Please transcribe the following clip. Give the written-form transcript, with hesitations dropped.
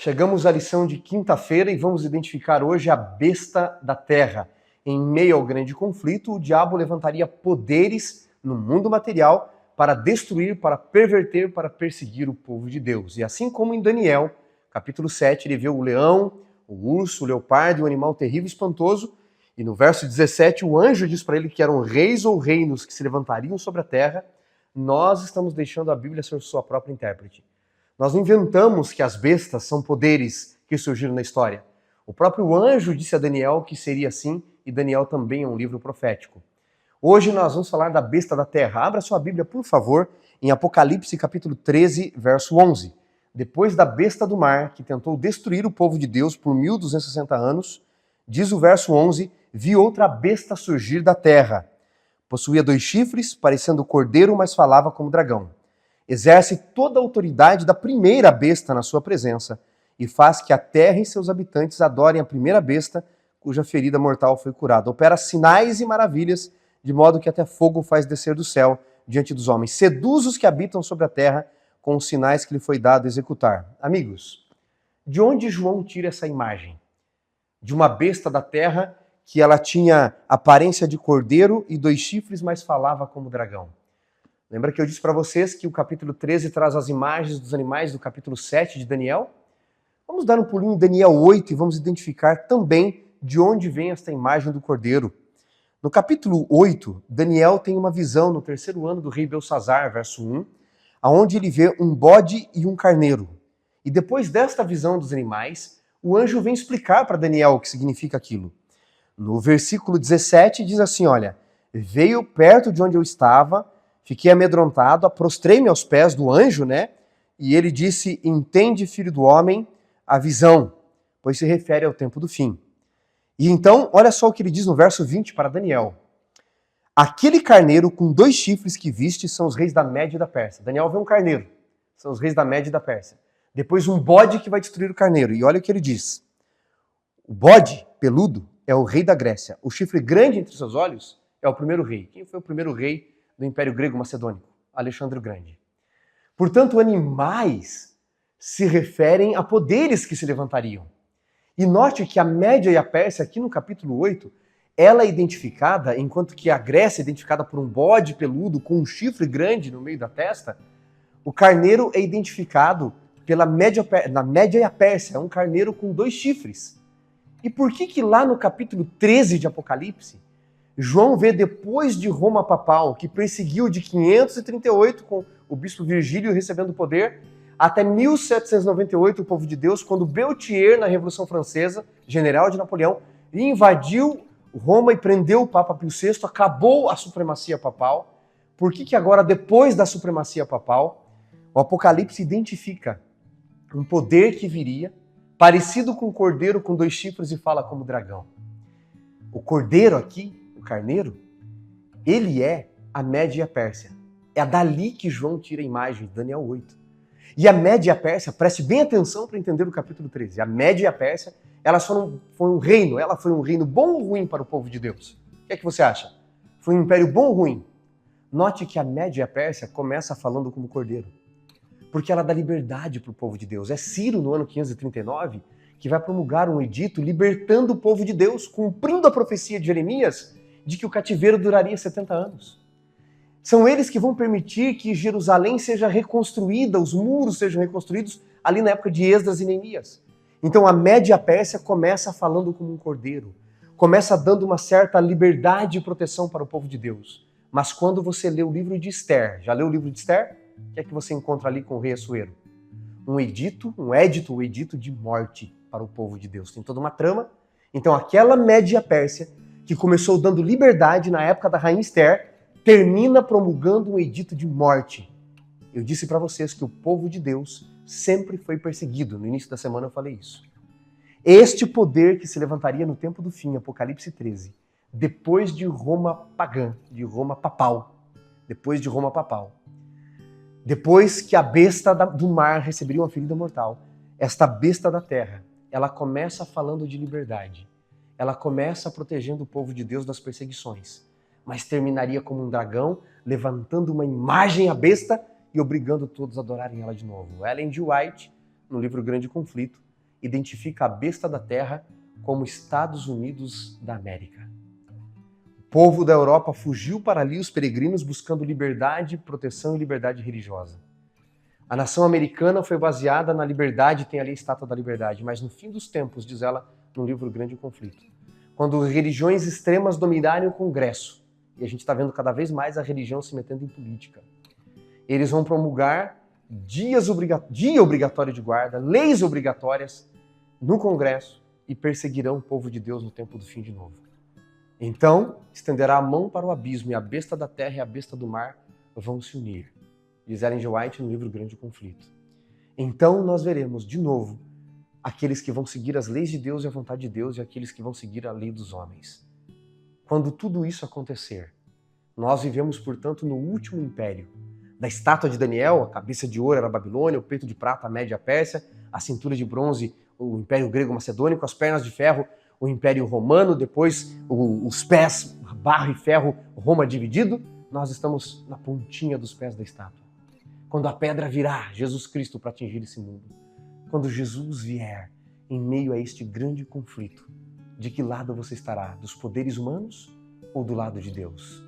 Chegamos à lição de quinta-feira e vamos identificar hoje a besta da terra. Em meio ao grande conflito, o diabo levantaria poderes no mundo material para destruir, para perverter, para perseguir o povo de Deus. E assim como em Daniel, capítulo 7, ele vê o leão, o urso, o leopardo, um animal terrível e espantoso. E no verso 17, o anjo diz para ele que eram reis ou reinos que se levantariam sobre a terra. Nós estamos deixando a Bíblia ser sua própria intérprete. Nós inventamos que as bestas são poderes que surgiram na história. O próprio anjo disse a Daniel que seria assim, e Daniel também é um livro profético. Hoje nós vamos falar da besta da terra. Abra sua Bíblia, por favor, em Apocalipse capítulo 13, verso 11. Depois da besta do mar, que tentou destruir o povo de Deus por 1260 anos, diz o verso 11, vi outra besta surgir da terra. Possuía 2 chifres, parecendo cordeiro, mas falava como dragão. Exerce toda a autoridade da primeira besta na sua presença e faz que a terra e seus habitantes adorem a primeira besta, cuja ferida mortal foi curada. Opera sinais e maravilhas, de modo que até fogo faz descer do céu diante dos homens. Seduz os que habitam sobre a terra com os sinais que lhe foi dado executar. Amigos, de onde João tira essa imagem? De uma besta da terra que ela tinha aparência de cordeiro e 2 chifres, mas falava como dragão. Lembra que eu disse para vocês que o capítulo 13 traz as imagens dos animais do capítulo 7 de Daniel? Vamos dar um pulinho em Daniel 8 e vamos identificar também de onde vem esta imagem do cordeiro. No capítulo 8, Daniel tem uma visão no 3º ano do rei Belsazar, verso 1, onde ele vê um bode e um carneiro. E depois desta visão dos animais, o anjo vem explicar para Daniel o que significa aquilo. No versículo 17 diz assim, olha, veio perto de onde eu estava, fiquei amedrontado, prostrei-me aos pés do anjo, né? E ele disse, entende, filho do homem, a visão, pois se refere ao tempo do fim. E então, olha só o que ele diz no verso 20 para Daniel. Aquele carneiro com 2 chifres que viste são os reis da Média e da Pérsia. Daniel vê um carneiro, são os reis da Média e da Pérsia. Depois um bode que vai destruir o carneiro. E olha o que ele diz. O bode peludo é o rei da Grécia. O chifre grande entre seus olhos é o primeiro rei. Quem foi o primeiro rei do Império Grego Macedônico? Alexandre o Grande. Portanto, animais se referem a poderes que se levantariam. E note que a Média e a Pérsia, aqui no capítulo 8, ela é identificada, enquanto que a Grécia é identificada por um bode peludo com um chifre grande no meio da testa, o carneiro é identificado na Média e a Pérsia, um carneiro com 2 chifres. E por que lá no capítulo 13 de Apocalipse, João vê depois de Roma papal, que perseguiu de 538 com o bispo Virgílio recebendo poder, até 1798 o povo de Deus, quando Beltier, na Revolução Francesa, general de Napoleão, invadiu Roma e prendeu o Papa Pio VI, acabou a supremacia papal. Por que agora, depois da supremacia papal, o Apocalipse identifica um poder que viria, parecido com um cordeiro com 2 chifres e fala como dragão? O cordeiro aqui, o carneiro, ele é a Média e a Pérsia. É dali que João tira a imagem, Daniel 8. E a Média e a Pérsia, preste bem atenção para entender o capítulo 13. A Média e a Pérsia, elas foi um reino, ela foi um reino bom ou ruim para o povo de Deus? O que é que você acha? Foi um império bom ou ruim? Note que a Média e a Pérsia começa falando como cordeiro, porque ela dá liberdade para o povo de Deus. É Ciro, no ano 539, que vai promulgar um edito libertando o povo de Deus, cumprindo a profecia de Jeremias de que o cativeiro duraria 70 anos. São eles que vão permitir que Jerusalém seja reconstruída, os muros sejam reconstruídos ali na época de Esdras e Neemias. Então a Média e a Pérsia começa falando como um cordeiro, começa dando uma certa liberdade e proteção para o povo de Deus. Mas quando você lê o livro de Esther, já leu o livro de Esther? O que é que você encontra ali com o rei Assuero? Um edito de morte para o povo de Deus. Tem toda uma trama. Então aquela Média e a Pérsia, que começou dando liberdade na época da rainha Esther, termina promulgando um edito de morte. Eu disse para vocês que o povo de Deus sempre foi perseguido. No início da semana eu falei isso. Este poder que se levantaria no tempo do fim, Apocalipse 13, depois de Roma pagã, de Roma papal, depois que a besta do mar receberia uma ferida mortal, esta besta da terra, ela começa falando de liberdade. Ela começa protegendo o povo de Deus das perseguições, mas terminaria como um dragão, levantando uma imagem à besta e obrigando todos a adorarem ela de novo. Ellen G. White, no livro Grande Conflito, identifica a besta da terra como Estados Unidos da América. O povo da Europa fugiu para ali, os peregrinos, buscando liberdade, proteção e liberdade religiosa. A nação americana foi baseada na liberdade, tem ali a Estátua da Liberdade, mas no fim dos tempos, diz ela no livro Grande Conflito, quando religiões extremas dominarem o Congresso, e a gente está vendo cada vez mais a religião se metendo em política, eles vão promulgar dia obrigatório de guarda, leis obrigatórias no Congresso e perseguirão o povo de Deus no tempo do fim de novo. Então, estenderá a mão para o abismo e a besta da terra e a besta do mar vão se unir. Diz Ellen G. White no livro Grande Conflito. Então nós veremos de novo aqueles que vão seguir as leis de Deus e a vontade de Deus e aqueles que vão seguir a lei dos homens. Quando tudo isso acontecer, nós vivemos, portanto, no último império. Da estátua de Daniel, a cabeça de ouro era a Babilônia, o peito de prata a Média Pérsia, a cintura de bronze o Império Grego-Macedônico, as pernas de ferro o Império Romano, depois os pés, barro e ferro, Roma dividido. Nós estamos na pontinha dos pés da estátua. Quando a pedra virá, Jesus Cristo, para atingir esse mundo. Quando Jesus vier em meio a este grande conflito, de que lado você estará? Dos poderes humanos ou do lado de Deus?